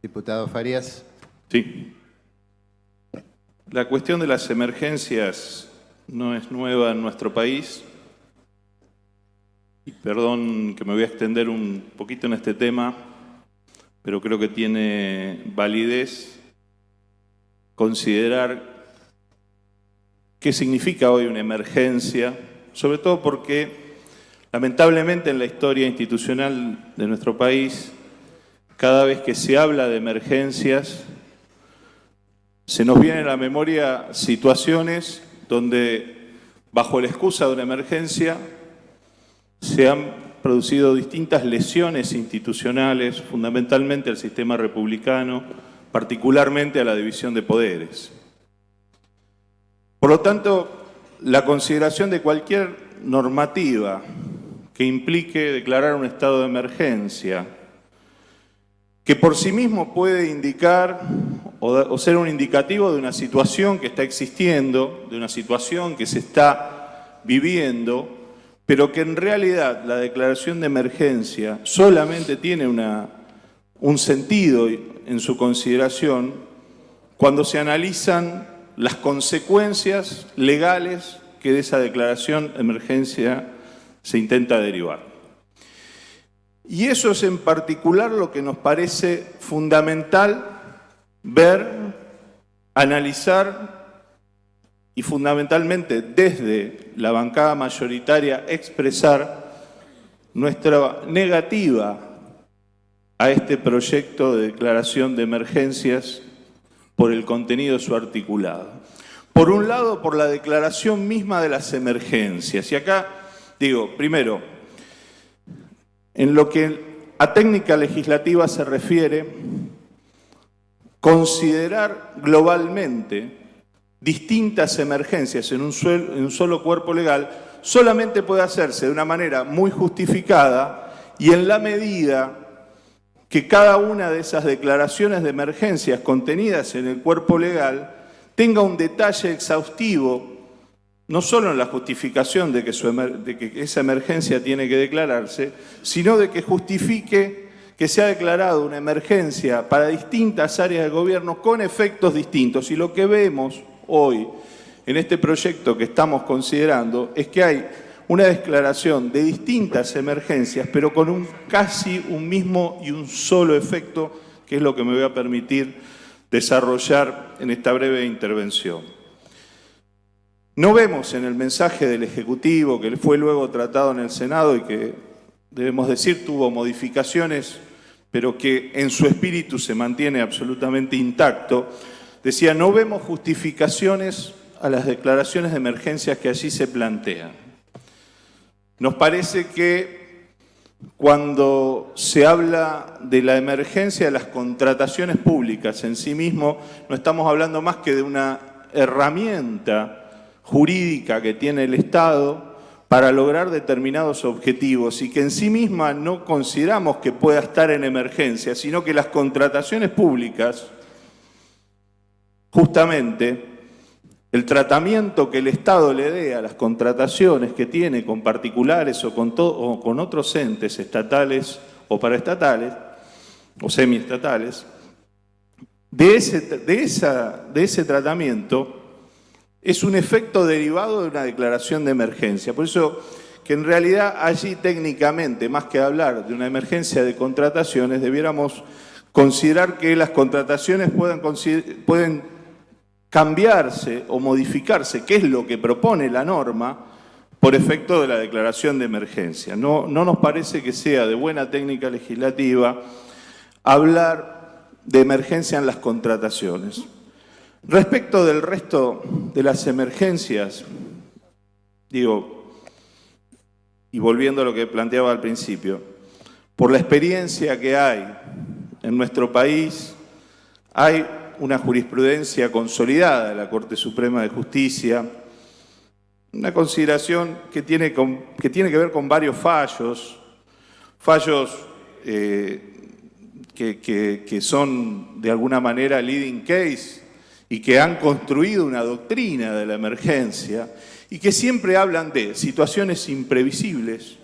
Diputado Farías. Sí. La cuestión de las emergencias no es nueva en nuestro país. Y perdón que me voy a extender un poquito en este tema, pero creo que tiene validez considerar qué significa hoy una emergencia, sobre todo porque lamentablemente en la historia institucional de nuestro país, cada vez que se habla de emergencias, se nos viene a la memoria situaciones donde, bajo la excusa de una emergencia, se han producido distintas lesiones institucionales, fundamentalmente al sistema republicano, particularmente a la división de poderes. Por lo tanto, la consideración de cualquier normativa que implique declarar un estado de emergencia, que por sí mismo puede indicar o ser un indicativo de una situación que está existiendo, de una situación que se está viviendo, pero que en realidad la declaración de emergencia solamente tiene un sentido en su consideración cuando se analizan las consecuencias legales que de esa declaración de emergencia se intenta derivar. Y eso es en particular lo que nos parece fundamental ver, analizar y fundamentalmente desde la bancada mayoritaria expresar nuestra negativa a este proyecto de declaración de emergencias por el contenido de su articulado. Por un lado, por la declaración misma de las emergencias. Y acá digo, primero, en lo que a técnica legislativa se refiere, considerar globalmente distintas emergencias en un solo cuerpo legal solamente puede hacerse de una manera muy justificada y en la medida que cada una de esas declaraciones de emergencias contenidas en el cuerpo legal tenga un detalle exhaustivo, no solo en la justificación de que esa emergencia tiene que declararse, sino de que justifique que se ha declarado una emergencia para distintas áreas del gobierno con efectos distintos. Y lo que vemos hoy en este proyecto que estamos considerando es que hay una declaración de distintas emergencias, pero con casi un mismo y un solo efecto, que es lo que me voy a permitir desarrollar en esta breve intervención. No vemos en el mensaje del Ejecutivo, que fue luego tratado en el Senado y que, debemos decir, tuvo modificaciones, pero que en su espíritu se mantiene absolutamente intacto, decía, no vemos justificaciones a las declaraciones de emergencias que allí se plantean. Nos parece que cuando se habla de la emergencia de las contrataciones públicas en sí mismo, no estamos hablando más que de una herramienta jurídica que tiene el Estado para lograr determinados objetivos y que en sí misma no consideramos que pueda estar en emergencia, sino que las contrataciones públicas, justamente, el tratamiento que el Estado le dé a las contrataciones que tiene con particulares o con otros entes estatales o paraestatales o semiestatales, de ese tratamiento es un efecto derivado de una declaración de emergencia. Por eso que en realidad allí técnicamente, más que hablar de una emergencia de contrataciones, debiéramos considerar que las contrataciones pueden cambiarse o modificarse, que es lo que propone la norma, por efecto de la declaración de emergencia. No nos parece que sea de buena técnica legislativa hablar de emergencia en las contrataciones. Respecto del resto de las emergencias, digo, y volviendo a lo que planteaba al principio, por la experiencia que hay en nuestro país, hay una jurisprudencia consolidada de la Corte Suprema de Justicia, una consideración que tiene que ver con varios fallos que son de alguna manera leading case y que han construido una doctrina de la emergencia y que siempre hablan de situaciones imprevisibles,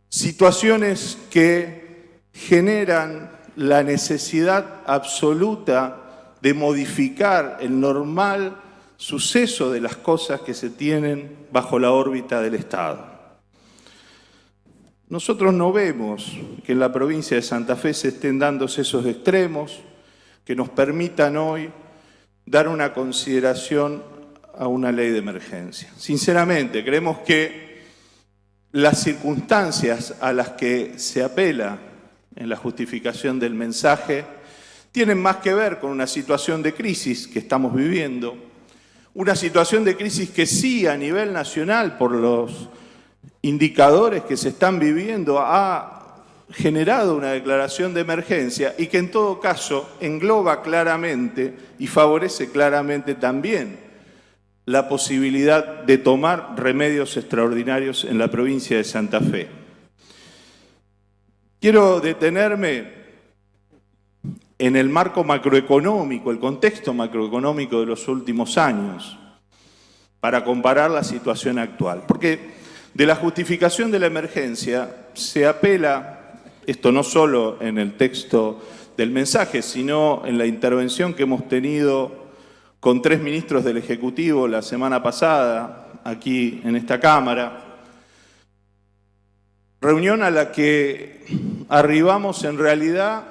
situaciones que generan la necesidad absoluta de modificar el normal suceso de las cosas que se tienen bajo la órbita del Estado. Nosotros no vemos que en la provincia de Santa Fe se estén dándose esos extremos que nos permitan hoy dar una consideración a una ley de emergencia. Sinceramente, creemos que las circunstancias a las que se apela en la justificación del mensaje tienen más que ver con una situación de crisis que estamos viviendo, una situación de crisis que sí a nivel nacional, por los indicadores que se están viviendo, ha generado una declaración de emergencia y que en todo caso engloba claramente y favorece claramente también la posibilidad de tomar remedios extraordinarios en la provincia de Santa Fe. Quiero detenerme en el marco macroeconómico, el contexto macroeconómico de los últimos años, para comparar la situación actual. Porque de la justificación de la emergencia se apela, esto no solo en el texto del mensaje, sino en la intervención que hemos tenido con 3 ministros del Ejecutivo la semana pasada, aquí en esta Cámara, reunión a la que arribamos en realidad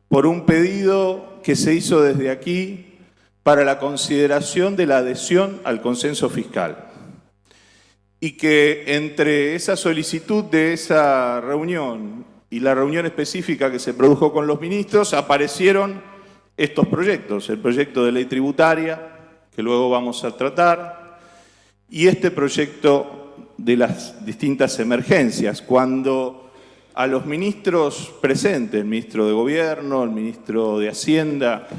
por un pedido que se hizo desde aquí para la consideración de la adhesión al consenso fiscal. Y que entre esa solicitud de esa reunión y la reunión específica que se produjo con los ministros, aparecieron estos proyectos, el proyecto de ley tributaria, que luego vamos a tratar, y este proyecto de las distintas emergencias, cuando a los ministros presentes, el ministro de Gobierno, el ministro de Hacienda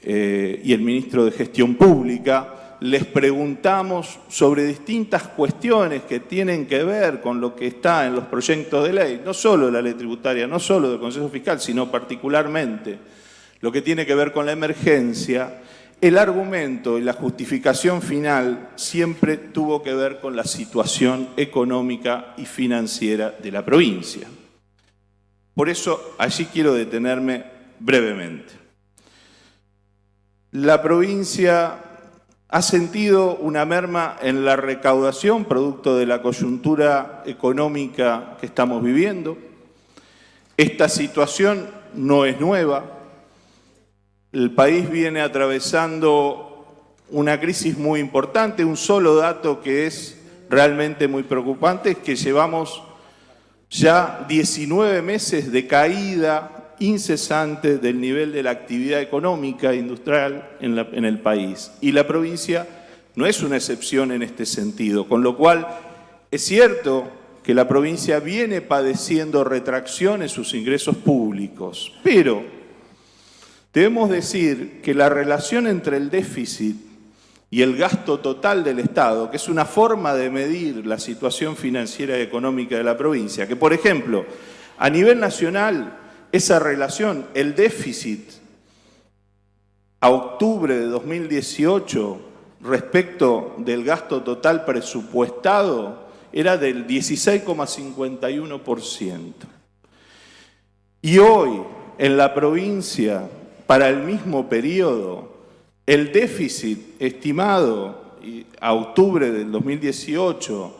y el ministro de Gestión Pública, les preguntamos sobre distintas cuestiones que tienen que ver con lo que está en los proyectos de ley, no solo de la ley tributaria, no solo del Consejo Fiscal, sino particularmente lo que tiene que ver con la emergencia. El argumento y la justificación final siempre tuvo que ver con la situación económica y financiera de la provincia. Por eso, allí quiero detenerme brevemente. La provincia ha sentido una merma en la recaudación producto de la coyuntura económica que estamos viviendo. Esta situación no es nueva. El país viene atravesando una crisis muy importante. Un solo dato que es realmente muy preocupante es que llevamos ya 19 meses de caída incesante del nivel de la actividad económica e industrial en el país. Y la provincia no es una excepción en este sentido, con lo cual es cierto que la provincia viene padeciendo retracción en sus ingresos públicos, pero debemos decir que la relación entre el déficit y el gasto total del Estado, que es una forma de medir la situación financiera y económica de la provincia, que por ejemplo, a nivel nacional, esa relación, el déficit a octubre de 2018 respecto del gasto total presupuestado era del 16,51%. Y hoy, en la provincia, para el mismo periodo, el déficit estimado a octubre del 2018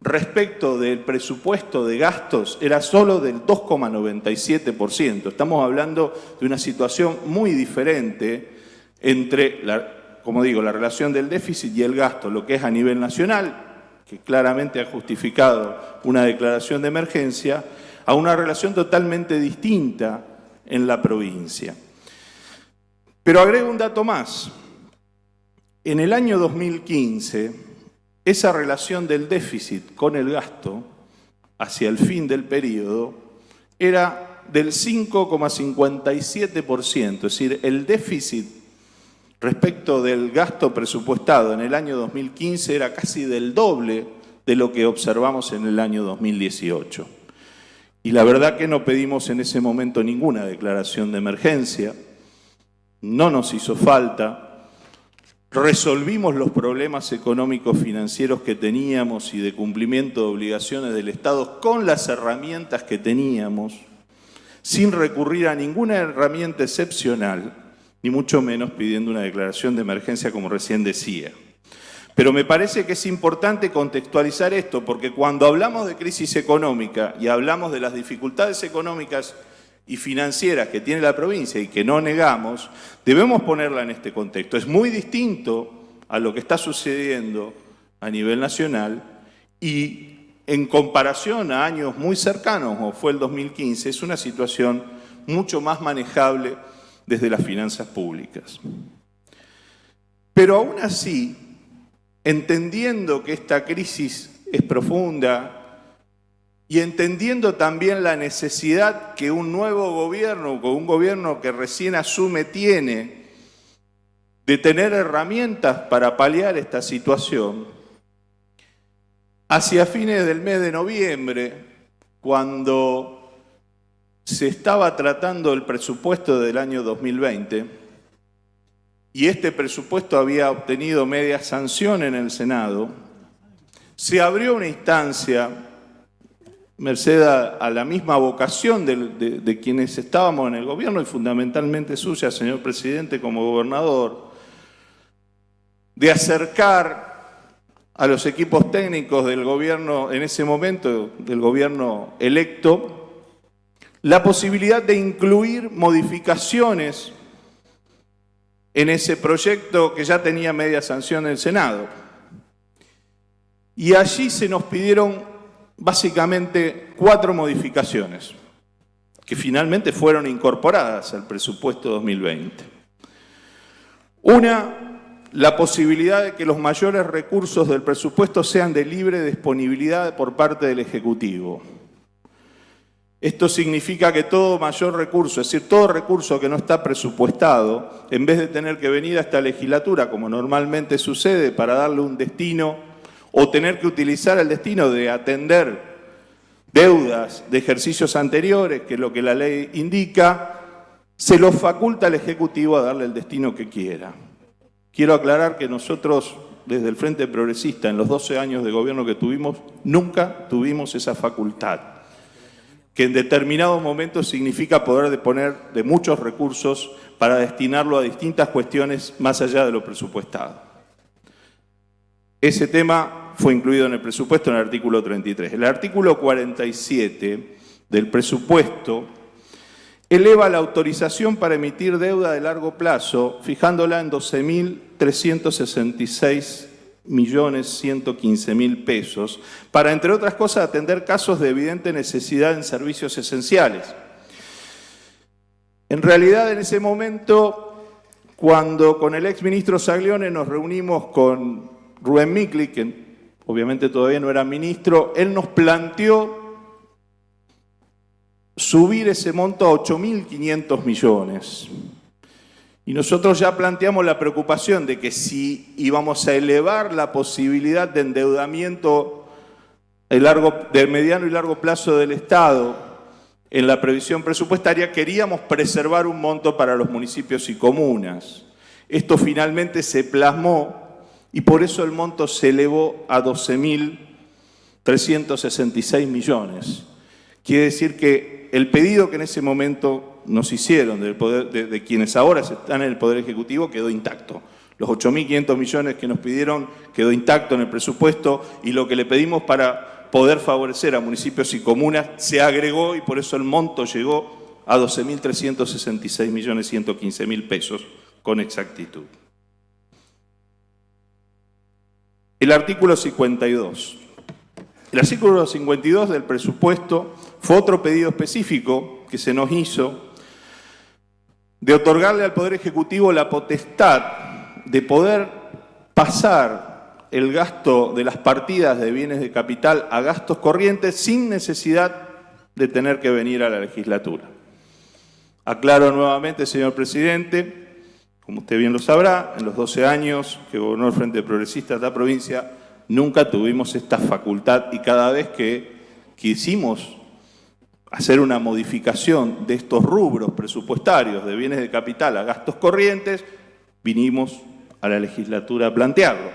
respecto del presupuesto de gastos era solo del 2,97%. Estamos hablando de una situación muy diferente entre, como digo, la relación del déficit y el gasto, lo que es a nivel nacional, que claramente ha justificado una declaración de emergencia, a una relación totalmente distinta en la provincia. Pero agrego un dato más. En el año 2015, esa relación del déficit con el gasto hacia el fin del periodo era del 5,57%, es decir, el déficit respecto del gasto presupuestado en el año 2015 era casi del doble de lo que observamos en el año 2018. Y la verdad que no pedimos en ese momento ninguna declaración de emergencia, no nos hizo falta. Resolvimos los problemas económicos financieros que teníamos y de cumplimiento de obligaciones del Estado con las herramientas que teníamos. sin recurrir a ninguna herramienta excepcional, ni mucho menos pidiendo una declaración de emergencia, como recién decía. Pero me parece que es importante contextualizar esto, porque cuando hablamos de crisis económica y hablamos de las dificultades económicas y financieras que tiene la provincia y que no negamos, debemos ponerla en este contexto. Es muy distinto a lo que está sucediendo a nivel nacional y en comparación a años muy cercanos, como fue el 2015, es una situación mucho más manejable desde las finanzas públicas. Pero aún así, entendiendo que esta crisis es profunda y entendiendo también la necesidad que un nuevo gobierno, o un gobierno que recién asume tiene, de tener herramientas para paliar esta situación, hacia fines del mes de noviembre, cuando se estaba tratando el presupuesto del año 2020, y este presupuesto había obtenido media sanción en el Senado, se abrió una instancia, merced a la misma vocación de quienes estábamos en el gobierno y fundamentalmente suya, señor presidente, como gobernador, de acercar a los equipos técnicos del gobierno, en ese momento, del gobierno electo, la posibilidad de incluir modificaciones en ese proyecto que ya tenía media sanción en el Senado. Y allí se nos pidieron básicamente 4 modificaciones, que finalmente fueron incorporadas al presupuesto 2020. Una, la posibilidad de que los mayores recursos del presupuesto sean de libre disponibilidad por parte del Ejecutivo. Esto significa que todo mayor recurso, es decir, todo recurso que no está presupuestado, en vez de tener que venir a esta legislatura, como normalmente sucede, para darle un destino, o tener que utilizar el destino de atender deudas de ejercicios anteriores, que es lo que la ley indica, se lo faculta al Ejecutivo a darle el destino que quiera. Quiero aclarar que nosotros, desde el Frente Progresista, en los 12 años de gobierno que tuvimos, nunca tuvimos esa facultad, que en determinados momentos significa poder disponer de muchos recursos para destinarlo a distintas cuestiones más allá de lo presupuestado. Ese tema fue incluido en el presupuesto en el artículo 33. El artículo 47 del presupuesto eleva la autorización para emitir deuda de largo plazo, fijándola en 12.366.115.000 pesos, para, entre otras cosas, atender casos de evidente necesidad en servicios esenciales. En realidad, en ese momento, cuando con el exministro Saglione nos reunimos con Rubén Micli, que obviamente todavía no era ministro, él nos planteó subir ese monto a 8.500 millones. Y nosotros ya planteamos la preocupación de que si íbamos a elevar la posibilidad de endeudamiento de mediano y largo plazo del Estado en la previsión presupuestaria, queríamos preservar un monto para los municipios y comunas. Esto finalmente se plasmó y por eso el monto se elevó a 12.366 millones. Quiere decir que el pedido que en ese momento nos hicieron de quienes ahora están en el Poder Ejecutivo quedó intacto. Los 8.500 millones que nos pidieron quedó intacto en el presupuesto y lo que le pedimos para poder favorecer a municipios y comunas se agregó y por eso el monto llegó a 12.366.115.000 pesos con exactitud. El artículo 52. El artículo 52 del presupuesto fue otro pedido específico que se nos hizo de otorgarle al Poder Ejecutivo la potestad de poder pasar el gasto de las partidas de bienes de capital a gastos corrientes sin necesidad de tener que venir a la legislatura. Aclaro nuevamente, señor presidente, como usted bien lo sabrá, en los 12 años que gobernó el Frente Progresista de la provincia, nunca tuvimos esta facultad y cada vez que quisimos hacer una modificación de estos rubros presupuestarios de bienes de capital a gastos corrientes, vinimos a la legislatura a plantearlo.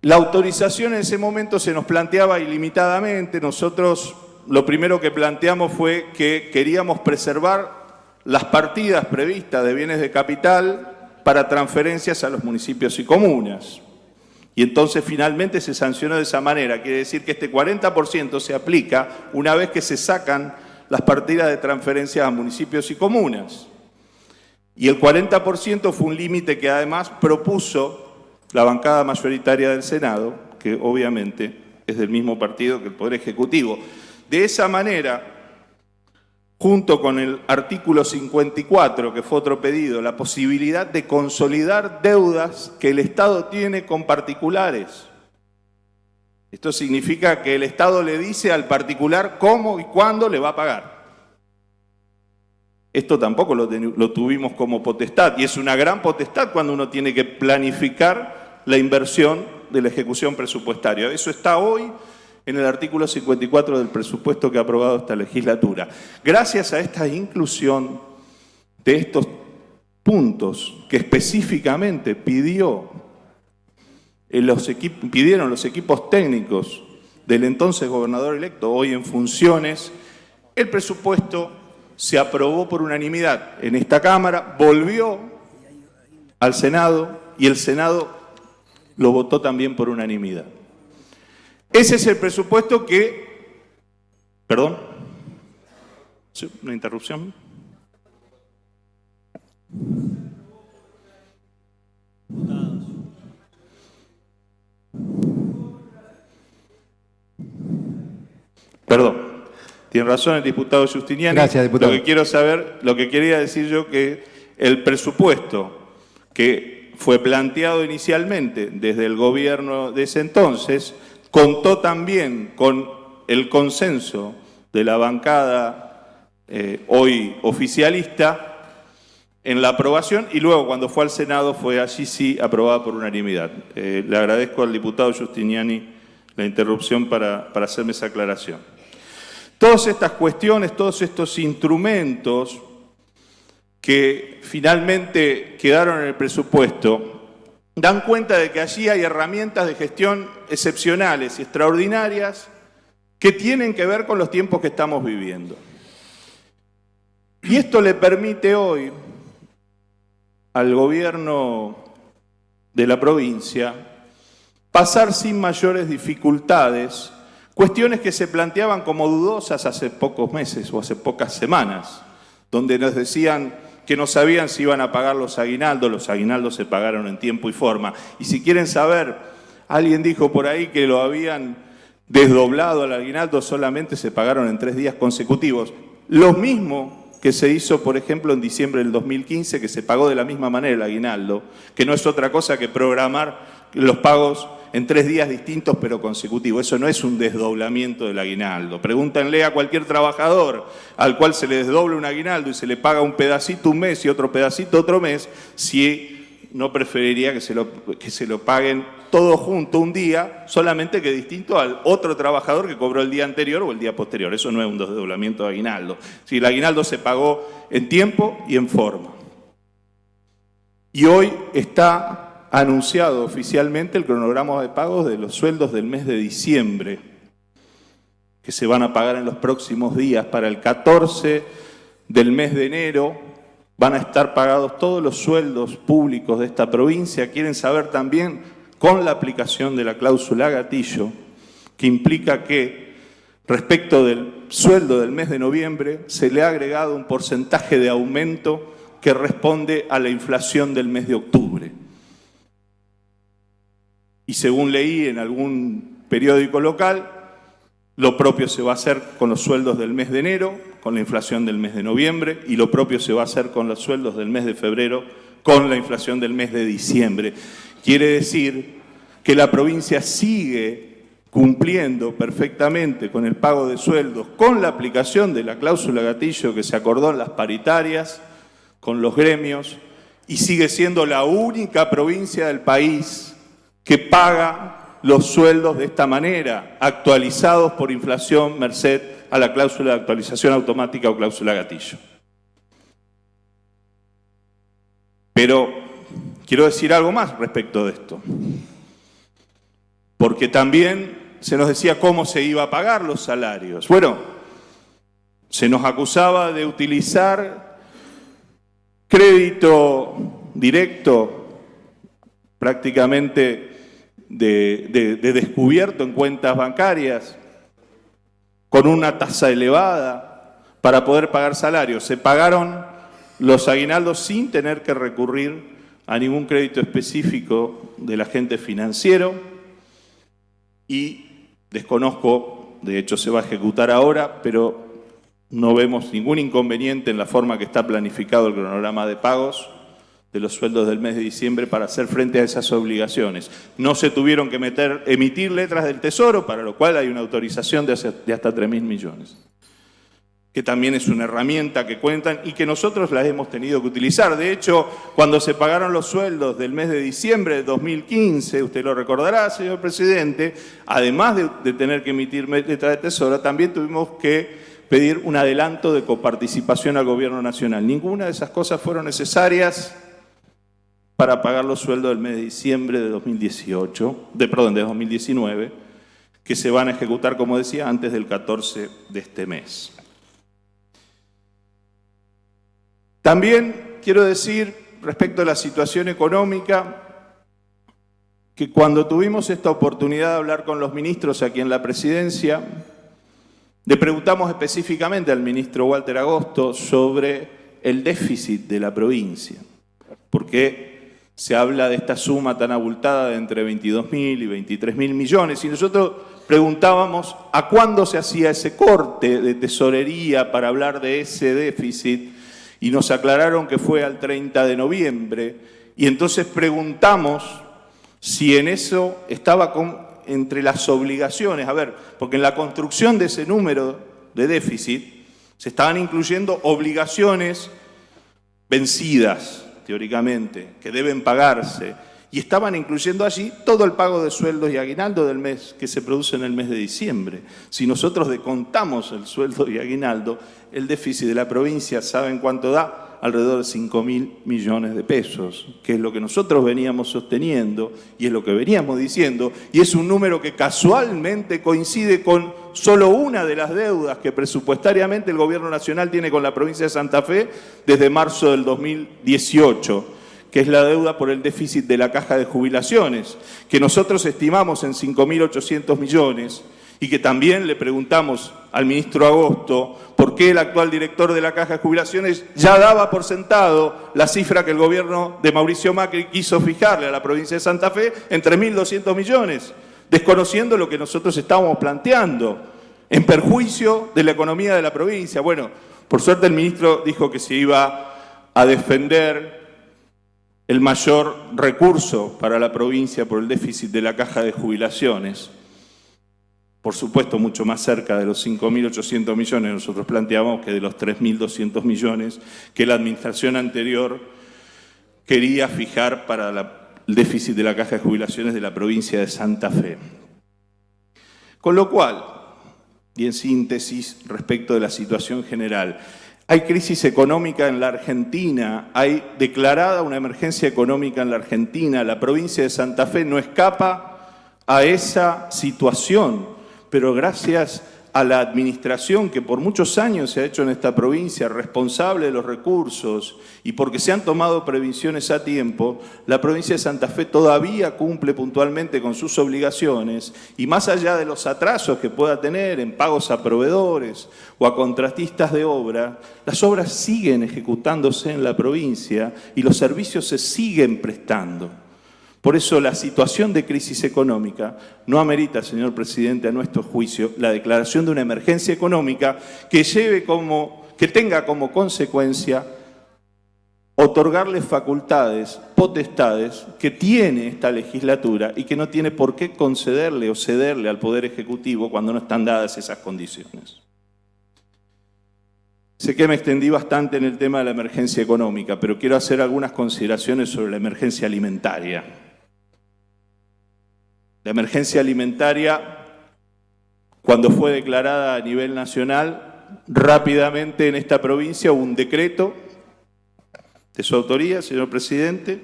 La autorización en ese momento se nos planteaba ilimitadamente. Nosotros lo primero que planteamos fue que queríamos preservar las partidas previstas de bienes de capital para transferencias a los municipios y comunas. Y entonces finalmente se sancionó de esa manera. Quiere decir que este 40% se aplica una vez que se sacan las partidas de transferencias a municipios y comunas. Y el 40% fue un límite que además propuso la bancada mayoritaria del Senado, que obviamente es del mismo partido que el Poder Ejecutivo. De esa manera, junto con el artículo 54, que fue otro pedido, la posibilidad de consolidar deudas que el Estado tiene con particulares. Esto significa que el Estado le dice al particular cómo y cuándo le va a pagar. Esto tampoco lo tuvimos como potestad, y es una gran potestad cuando uno tiene que planificar la inversión de la ejecución presupuestaria. Eso está hoy en el artículo 54 del presupuesto que ha aprobado esta legislatura. Gracias a esta inclusión de estos puntos que específicamente pidieron los equipos técnicos del entonces gobernador electo, hoy en funciones, el presupuesto se aprobó por unanimidad en esta Cámara, volvió al Senado y el Senado lo votó también por unanimidad. Ese es el presupuesto que... ¿Perdón? ¿Sí? ¿Una interrupción? Perdón. Tiene razón el diputado Giustiniani. Gracias, diputado. Lo que quería decir yo, que el presupuesto que fue planteado inicialmente desde el gobierno de ese entonces contó también con el consenso de la bancada hoy oficialista en la aprobación, y luego cuando fue al Senado fue allí sí aprobada por unanimidad. Le agradezco al diputado Giustiniani la interrupción para hacerme esa aclaración. Todas estas cuestiones, todos estos instrumentos que finalmente quedaron en el presupuesto, dan cuenta de que allí hay herramientas de gestión excepcionales y extraordinarias que tienen que ver con los tiempos que estamos viviendo. Y esto le permite hoy al gobierno de la provincia pasar sin mayores dificultades cuestiones que se planteaban como dudosas hace pocos meses o hace pocas semanas, donde nos decían que no sabían si iban a pagar los aguinaldos se pagaron en tiempo y forma. Y si quieren saber, alguien dijo por ahí que lo habían desdoblado al aguinaldo, solamente se pagaron en 3 días consecutivos. Lo mismo que se hizo, por ejemplo, en diciembre del 2015, que se pagó de la misma manera el aguinaldo, que no es otra cosa que programar los pagos en 3 días distintos pero consecutivos. Eso no es un desdoblamiento del aguinaldo. Pregúntenle a cualquier trabajador al cual se le desdobla un aguinaldo y se le paga un pedacito un mes y otro pedacito otro mes, si no preferiría que se lo paguen todo junto un día, solamente que distinto al otro trabajador que cobró el día anterior o el día posterior. Eso no es un desdoblamiento de aguinaldo. Si el aguinaldo se pagó en tiempo y en forma. Y hoy está anunciado oficialmente el cronograma de pagos de los sueldos del mes de diciembre, que se van a pagar en los próximos días. Para el 14 del mes de enero van a estar pagados todos los sueldos públicos de esta provincia. Quieren saber también con la aplicación de la cláusula gatillo, que implica que respecto del sueldo del mes de noviembre se le ha agregado un porcentaje de aumento que responde a la inflación del mes de octubre. Y según leí en algún periódico local, lo propio se va a hacer con los sueldos del mes de enero, con la inflación del mes de noviembre, y lo propio se va a hacer con los sueldos del mes de febrero, con la inflación del mes de diciembre. Quiere decir que la provincia sigue cumpliendo perfectamente con el pago de sueldos, con la aplicación de la cláusula gatillo que se acordó en las paritarias, con los gremios, y sigue siendo la única provincia del país que paga los sueldos de esta manera, actualizados por inflación, merced a la cláusula de actualización automática o cláusula gatillo. Pero quiero decir algo más respecto de esto, porque también se nos decía cómo se iba a pagar los salarios. Bueno, Se nos acusaba de utilizar crédito directo, prácticamente de descubierto en cuentas bancarias, con una tasa elevada para poder pagar salarios. Se pagaron los aguinaldos sin tener que recurrir a ningún crédito específico del agente financiero y desconozco, de hecho se va a ejecutar ahora, pero no vemos ningún inconveniente en la forma que está planificado el cronograma de pagos de los sueldos del mes de diciembre para hacer frente a esas obligaciones. No se tuvieron que emitir letras del Tesoro, para lo cual hay una autorización de hasta 3.000 millones, que también es una herramienta que cuentan y que nosotros la hemos tenido que utilizar. De hecho, cuando se pagaron los sueldos del mes de diciembre de 2015, usted lo recordará, señor presidente, además de tener que emitir letras del Tesoro, también tuvimos que pedir un adelanto de coparticipación al Gobierno Nacional. Ninguna de esas cosas fueron necesarias para pagar los sueldos del mes de diciembre de 2019, que se van a ejecutar, como decía, antes del 14 de este mes. También quiero decir, respecto a la situación económica, que cuando tuvimos esta oportunidad de hablar con los ministros aquí en la presidencia, le preguntamos específicamente al ministro Walter Agosto sobre el déficit de la provincia, porque se habla de esta suma tan abultada de entre 22.000 y 23.000 millones, y nosotros preguntábamos a cuándo se hacía ese corte de tesorería para hablar de ese déficit, y nos aclararon que fue al 30 de noviembre, y entonces preguntamos si en eso estaba entre las obligaciones, porque en la construcción de ese número de déficit se estaban incluyendo obligaciones vencidas, teóricamente, que deben pagarse, y estaban incluyendo allí todo el pago de sueldos y aguinaldo del mes que se produce en el mes de diciembre. Si nosotros descontamos el sueldo y aguinaldo, el déficit de la provincia, ¿saben cuánto da? Alrededor de 5.000 millones de pesos, que es lo que nosotros veníamos sosteniendo y es lo que veníamos diciendo, y es un número que casualmente coincide con solo una de las deudas que presupuestariamente el Gobierno Nacional tiene con la provincia de Santa Fe desde marzo del 2018, que es la deuda por el déficit de la caja de jubilaciones, que nosotros estimamos en 5.800 millones, y que también le preguntamos al ministro Agosto por qué el actual director de la Caja de Jubilaciones ya daba por sentado la cifra que el gobierno de Mauricio Macri quiso fijarle a la provincia de Santa Fe en 3.200 millones, desconociendo lo que nosotros estábamos planteando, en perjuicio de la economía de la provincia. Bueno, por suerte el ministro dijo que se iba a defender el mayor recurso para la provincia por el déficit de la Caja de Jubilaciones. Por supuesto, mucho más cerca de los 5.800 millones, nosotros planteamos que de los 3.200 millones que la administración anterior quería fijar para el déficit de la Caja de Jubilaciones de la provincia de Santa Fe. Con lo cual, y en síntesis respecto de la situación general, hay crisis económica en la Argentina, hay declarada una emergencia económica en la Argentina, la provincia de Santa Fe no escapa a esa situación, pero gracias a la administración que por muchos años se ha hecho en esta provincia, responsable de los recursos, y porque se han tomado previsiones a tiempo, la provincia de Santa Fe todavía cumple puntualmente con sus obligaciones, y más allá de los atrasos que pueda tener en pagos a proveedores o a contratistas de obra, las obras siguen ejecutándose en la provincia y los servicios se siguen prestando. Por eso la situación de crisis económica no amerita, señor presidente, a nuestro juicio, la declaración de una emergencia económica que tenga como consecuencia otorgarle facultades, potestades que tiene esta legislatura y que no tiene por qué concederle o cederle al Poder Ejecutivo cuando no están dadas esas condiciones. Sé que me extendí bastante en el tema de la emergencia económica, pero quiero hacer algunas consideraciones sobre la emergencia alimentaria. La emergencia alimentaria, cuando fue declarada a nivel nacional, rápidamente en esta provincia hubo un decreto de su autoría, señor presidente,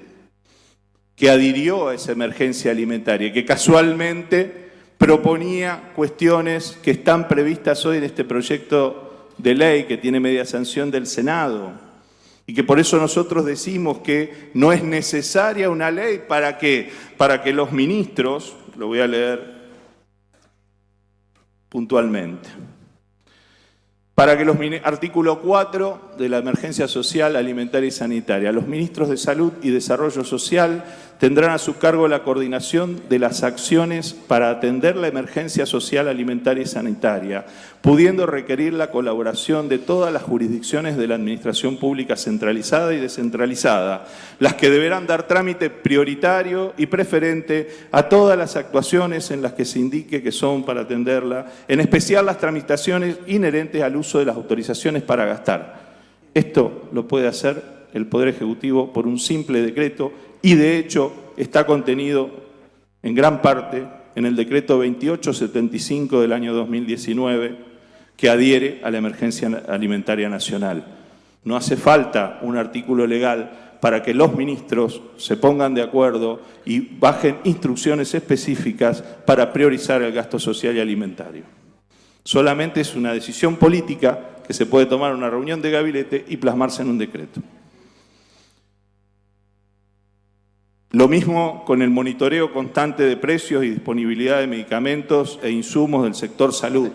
que adhirió a esa emergencia alimentaria, que casualmente proponía cuestiones que están previstas hoy en este proyecto de ley que tiene media sanción del Senado y que por eso nosotros decimos que no es necesaria una ley para que los ministros, lo voy a leer puntualmente, artículo 4 de la emergencia social, alimentaria y sanitaria. Los ministros de Salud y Desarrollo Social tendrán a su cargo la coordinación de las acciones para atender la emergencia social, alimentaria y sanitaria, pudiendo requerir la colaboración de todas las jurisdicciones de la administración pública centralizada y descentralizada, las que deberán dar trámite prioritario y preferente a todas las actuaciones en las que se indique que son para atenderla, en especial las tramitaciones inherentes al uso de las autorizaciones para gastar. Esto lo puede hacer el Poder Ejecutivo por un simple decreto y de hecho está contenido en gran parte en el decreto 2875 del año 2019 que adhiere a la emergencia alimentaria nacional. No hace falta un artículo legal para que los ministros se pongan de acuerdo y bajen instrucciones específicas para priorizar el gasto social y alimentario. Solamente es una decisión política que se puede tomar en una reunión de gabinete y plasmarse en un decreto. Lo mismo con el monitoreo constante de precios y disponibilidad de medicamentos e insumos del sector salud.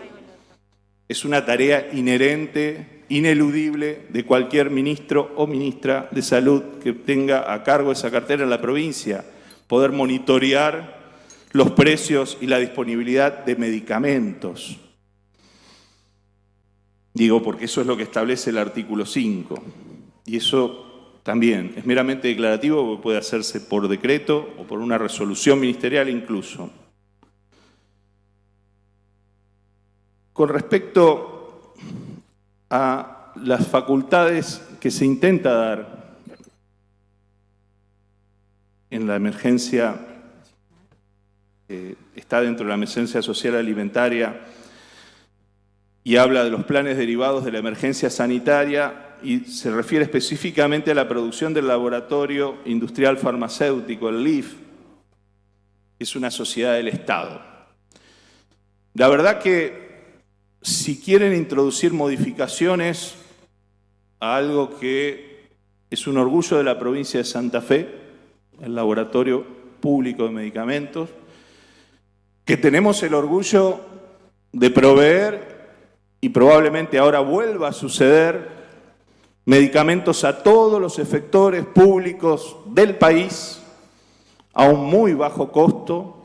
Es una tarea inherente, ineludible de cualquier ministro o ministra de salud que tenga a cargo esa cartera en la provincia, poder monitorear los precios y la disponibilidad de medicamentos. Digo, porque eso es lo que establece el artículo 5. Y eso también es meramente declarativo, porque puede hacerse por decreto o por una resolución ministerial incluso. Con respecto a las facultades que se intenta dar en la emergencia, está dentro de la emergencia social alimentaria y habla de los planes derivados de la emergencia sanitaria y se refiere específicamente a la producción del laboratorio industrial farmacéutico, el LIF, que es una sociedad del Estado. La verdad que si quieren introducir modificaciones a algo que es un orgullo de la provincia de Santa Fe, el laboratorio público de medicamentos, que tenemos el orgullo de proveer, y probablemente ahora vuelva a suceder, medicamentos a todos los efectores públicos del país a un muy bajo costo,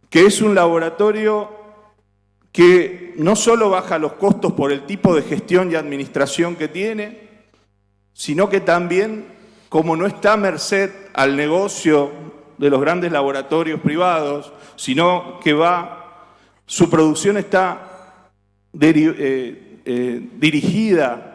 que es un laboratorio que no solo baja los costos por el tipo de gestión y administración que tiene, sino que también, como no está a merced al negocio de los grandes laboratorios privados, sino que su producción está dirigida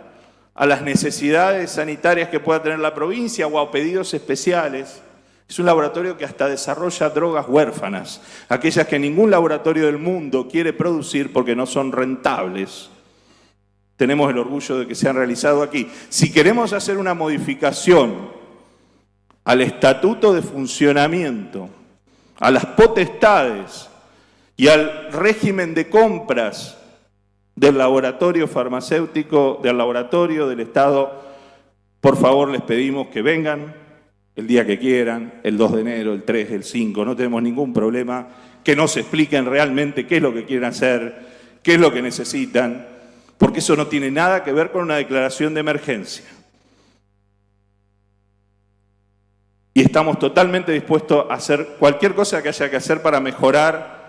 a las necesidades sanitarias que pueda tener la provincia o a pedidos especiales. Es un laboratorio que hasta desarrolla drogas huérfanas, aquellas que ningún laboratorio del mundo quiere producir porque no son rentables. Tenemos el orgullo de que se han realizado aquí. Si queremos hacer una modificación al estatuto de funcionamiento, a las potestades y al régimen de compras del laboratorio farmacéutico, del laboratorio del Estado, por favor les pedimos que vengan el día que quieran, el 2 de enero, el 3, el 5, no tenemos ningún problema, que nos expliquen realmente qué es lo que quieren hacer, qué es lo que necesitan, porque eso no tiene nada que ver con una declaración de emergencia. Y estamos totalmente dispuestos a hacer cualquier cosa que haya que hacer para mejorar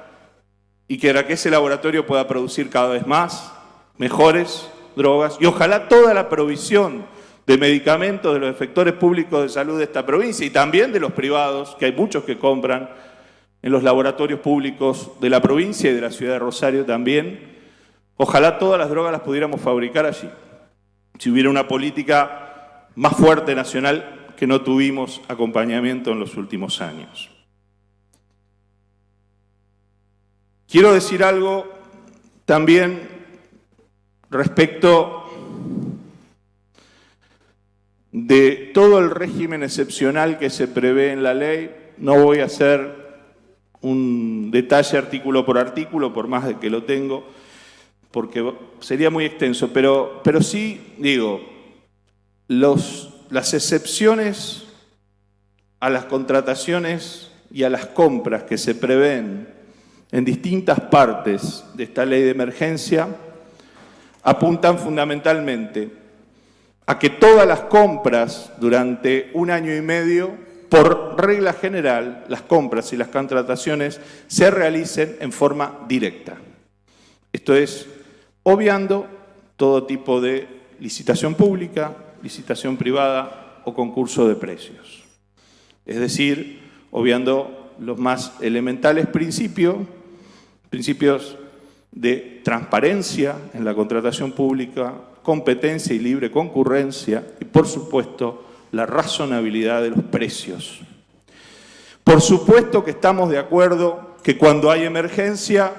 y que ese laboratorio pueda producir cada vez más, mejores drogas, y ojalá toda la provisión de medicamentos de los efectores públicos de salud de esta provincia y también de los privados, que hay muchos que compran en los laboratorios públicos de la provincia y de la ciudad de Rosario también, ojalá todas las drogas las pudiéramos fabricar allí, si hubiera una política más fuerte nacional que no tuvimos acompañamiento en los últimos años. Quiero decir algo también respecto de todo el régimen excepcional que se prevé en la ley. No voy a hacer un detalle artículo por artículo, por más de que lo tengo, porque sería muy extenso, pero sí, digo, las excepciones a las contrataciones y a las compras que se prevén en distintas partes de esta ley de emergencia apuntan fundamentalmente a que todas las compras durante 1 año y medio, por regla general, las compras y las contrataciones se realicen en forma directa. Esto es, obviando todo tipo de licitación pública, licitación privada o concurso de precios. Es decir, obviando los más elementales principios de transparencia en la contratación pública, competencia y libre concurrencia y, por supuesto, la razonabilidad de los precios. Por supuesto que estamos de acuerdo que cuando hay emergencia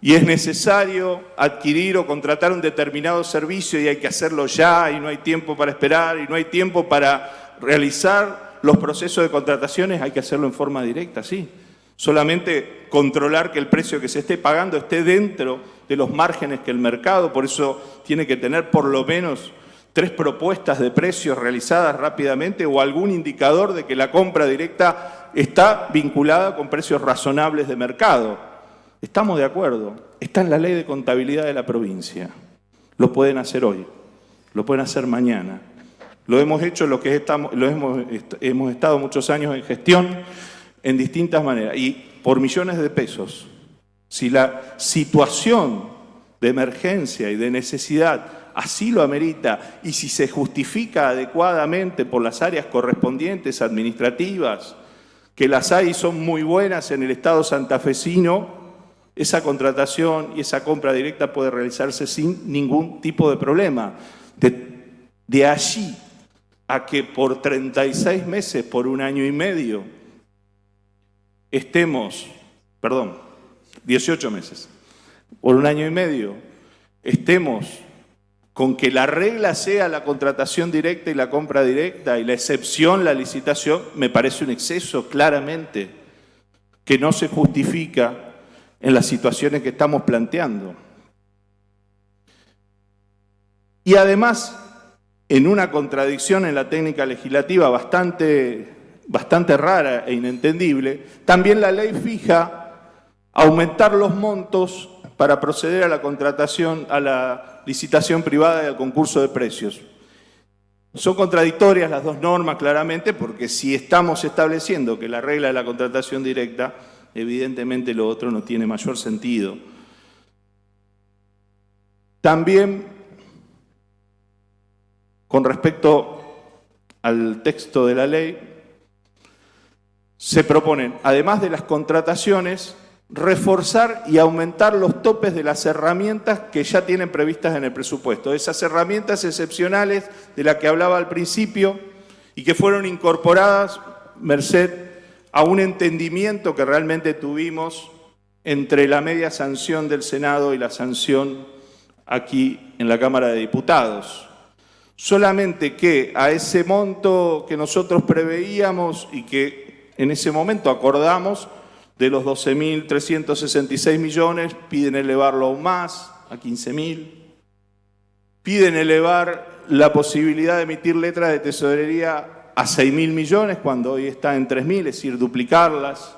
y es necesario adquirir o contratar un determinado servicio y hay que hacerlo ya y no hay tiempo para esperar y no hay tiempo para realizar los procesos de contrataciones, hay que hacerlo en forma directa, sí. Solamente controlar que el precio que se esté pagando esté dentro de los márgenes que el mercado, por eso tiene que tener por lo menos 3 propuestas de precios realizadas rápidamente o algún indicador de que la compra directa está vinculada con precios razonables de mercado. Estamos de acuerdo, está en la ley de contabilidad de la provincia. Lo pueden hacer hoy, lo pueden hacer mañana. Lo hemos hecho, hemos estado muchos años en gestión en distintas maneras y por millones de pesos. Si la situación de emergencia y de necesidad así lo amerita y si se justifica adecuadamente por las áreas correspondientes administrativas, que las hay y son muy buenas en el estado santafesino, esa contratación y esa compra directa puede realizarse sin ningún tipo de problema. De allí a que por 36 meses, por 1 año y medio, 18 meses, por 1 año y medio, estemos con que la regla sea la contratación directa y la compra directa y la excepción, la licitación, me parece un exceso claramente que no se justifica en las situaciones que estamos planteando. Y además, en una contradicción en la técnica legislativa bastante rara e inentendible, también la ley fija aumentar los montos para proceder a la contratación, a la licitación privada y al concurso de precios. Son contradictorias las dos normas claramente porque si estamos estableciendo que la regla de la contratación directa, evidentemente lo otro no tiene mayor sentido. También, con respecto al texto de la ley, se proponen, además de las contrataciones, reforzar y aumentar los topes de las herramientas que ya tienen previstas en el presupuesto. Esas herramientas excepcionales de las que hablaba al principio y que fueron incorporadas merced a un entendimiento que realmente tuvimos entre la media sanción del Senado y la sanción aquí en la Cámara de Diputados. Solamente que a ese monto que nosotros preveíamos y que en ese momento acordamos, de los 12.366 millones, piden elevarlo aún más, a 15.000. Piden elevar la posibilidad de emitir letras de tesorería a 6.000 millones, cuando hoy está en 3.000, es decir, duplicarlas.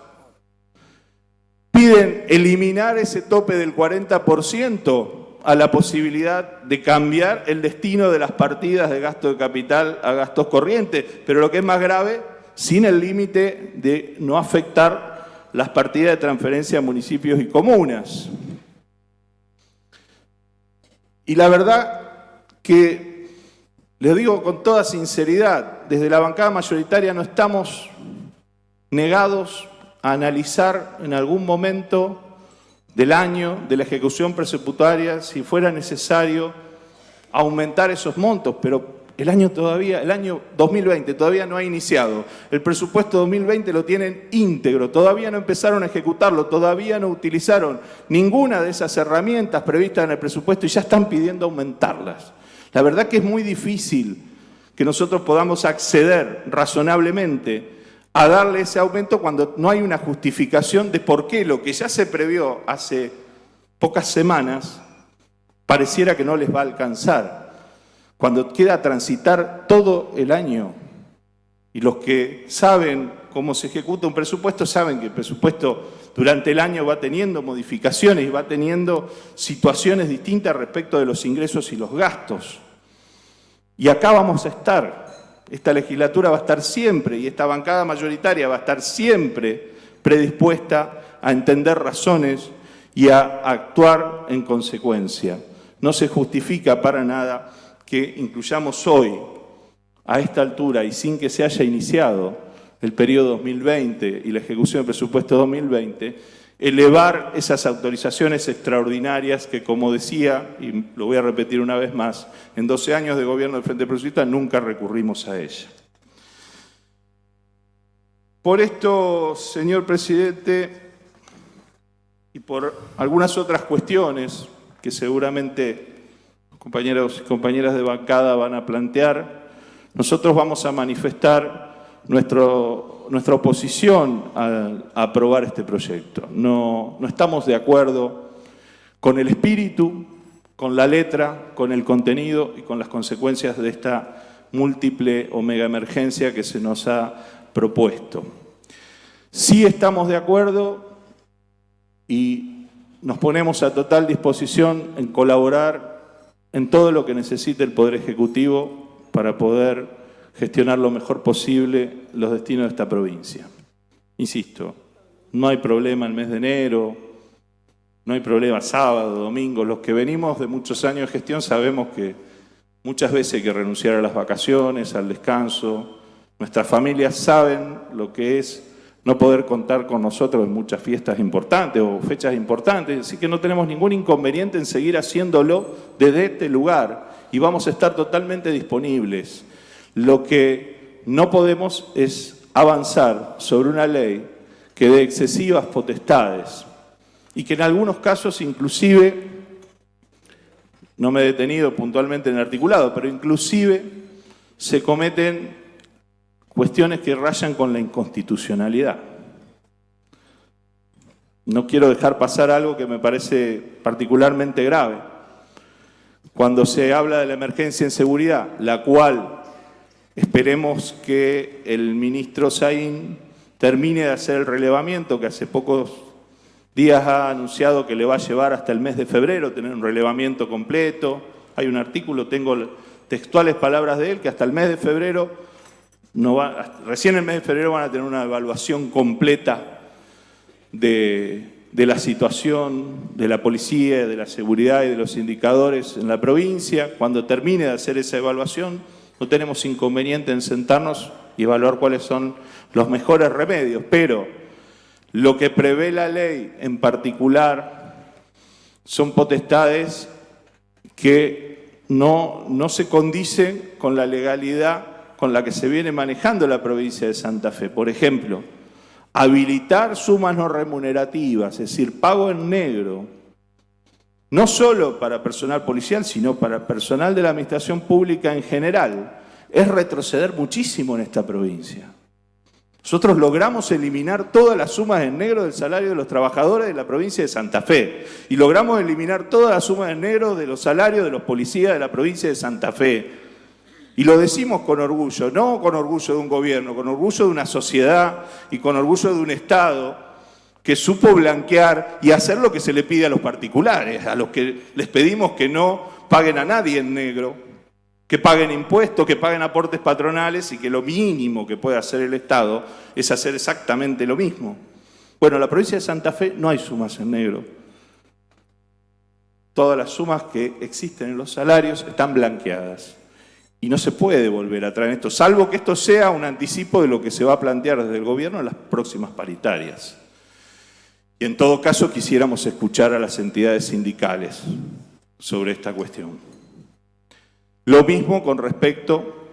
Piden eliminar ese tope del 40% a la posibilidad de cambiar el destino de las partidas de gasto de capital a gastos corrientes, pero lo que es más grave, sin el límite de no afectar las partidas de transferencia a municipios y comunas. Y la verdad que, les digo con toda sinceridad, desde la bancada mayoritaria no estamos negados a analizar en algún momento del año, de la ejecución presupuestaria, si fuera necesario aumentar esos montos, pero el año 2020 todavía no ha iniciado. El presupuesto 2020 lo tienen íntegro, todavía no empezaron a ejecutarlo, todavía no utilizaron ninguna de esas herramientas previstas en el presupuesto y ya están pidiendo aumentarlas. La verdad que es muy difícil que nosotros podamos acceder razonablemente a darle ese aumento cuando no hay una justificación de por qué lo que ya se previó hace pocas semanas pareciera que no les va a alcanzar. Cuando queda transitar todo el año, y los que saben cómo se ejecuta un presupuesto saben que el presupuesto durante el año va teniendo modificaciones y va teniendo situaciones distintas respecto de los ingresos y los gastos. Y acá vamos a estar. Esta legislatura va a estar siempre, y esta bancada mayoritaria va a estar siempre predispuesta a entender razones y a actuar en consecuencia. No se justifica para nada que incluyamos hoy, a esta altura y sin que se haya iniciado el periodo 2020 y la ejecución del presupuesto 2020, elevar esas autorizaciones extraordinarias que, como decía, y lo voy a repetir una vez más, en 12 años de gobierno del Frente Progresista nunca recurrimos a ella. Por esto, señor presidente, y por algunas otras cuestiones que seguramente compañeros y compañeras de bancada van a plantear, nosotros vamos a manifestar nuestra oposición a aprobar este proyecto. No estamos de acuerdo con el espíritu, con la letra, con el contenido y con las consecuencias de esta múltiple o mega emergencia que se nos ha propuesto. Sí estamos de acuerdo y nos ponemos a total disposición en colaborar en todo lo que necesite el Poder Ejecutivo para poder gestionar lo mejor posible los destinos de esta provincia. Insisto, no hay problema el mes de enero, no hay problema sábado, domingo. Los que venimos de muchos años de gestión sabemos que muchas veces hay que renunciar a las vacaciones, al descanso. Nuestras familias saben lo que es no poder contar con nosotros en muchas fiestas importantes o fechas importantes, así que no tenemos ningún inconveniente en seguir haciéndolo desde este lugar y vamos a estar totalmente disponibles. Lo que no podemos es avanzar sobre una ley que dé excesivas potestades y que en algunos casos inclusive, no me he detenido puntualmente en el articulado, pero inclusive se cometen cuestiones que rayan con la inconstitucionalidad. No quiero dejar pasar algo que me parece particularmente grave. Cuando se habla de la emergencia en seguridad, la cual esperemos que el ministro Saín termine de hacer el relevamiento, que hace pocos días ha anunciado que le va a llevar hasta el mes de febrero, tener un relevamiento completo. Hay un artículo, tengo textuales palabras de él, que hasta el mes de febrero, recién el mes de febrero van a tener una evaluación completa de la situación de la policía, de la seguridad y de los indicadores en la provincia. Cuando termine de hacer esa evaluación, no tenemos inconveniente en sentarnos y evaluar cuáles son los mejores remedios, pero lo que prevé la ley en particular son potestades que no se condicen con la legalidad con la que se viene manejando la provincia de Santa Fe. Por ejemplo, habilitar sumas no remunerativas, es decir, pago en negro, no solo para personal policial, sino para personal de la administración pública en general, es retroceder muchísimo en esta provincia. Nosotros logramos eliminar todas las sumas en negro del salario de los trabajadores de la provincia de Santa Fe y logramos eliminar todas las sumas en negro de los salarios de los policías de la provincia de Santa Fe. Y lo decimos con orgullo, no con orgullo de un gobierno, con orgullo de una sociedad y con orgullo de un Estado que supo blanquear y hacer lo que se le pide a los particulares, a los que les pedimos que no paguen a nadie en negro, que paguen impuestos, que paguen aportes patronales y que lo mínimo que puede hacer el Estado es hacer exactamente lo mismo. Bueno, en la provincia de Santa Fe no hay sumas en negro. Todas las sumas que existen en los salarios están blanqueadas. Y no se puede volver a traer esto, salvo que esto sea un anticipo de lo que se va a plantear desde el gobierno en las próximas paritarias. Y en todo caso quisiéramos escuchar a las entidades sindicales sobre esta cuestión. Lo mismo con respecto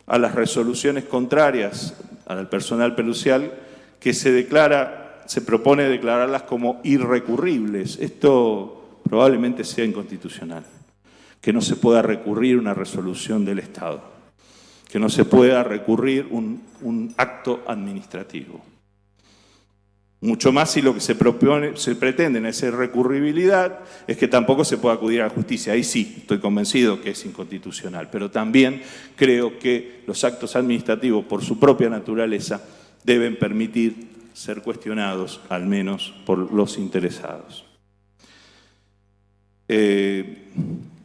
a las resoluciones contrarias al personal policial que se propone declararlas como irrecurribles. Esto probablemente sea inconstitucional. Que no se pueda recurrir una resolución del Estado, que no se pueda recurrir un acto administrativo. Mucho más si lo que se pretende en esa recurribilidad es que tampoco se pueda acudir a la justicia. Ahí sí, estoy convencido que es inconstitucional. Pero también creo que los actos administrativos, por su propia naturaleza, deben permitir ser cuestionados, al menos por los interesados.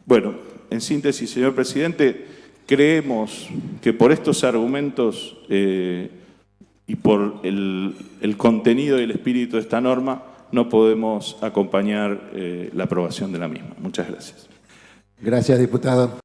Bueno, en síntesis, señor presidente, creemos que por estos argumentos y por el contenido y el espíritu de esta norma, no podemos acompañar la aprobación de la misma. Muchas gracias. Gracias, diputado.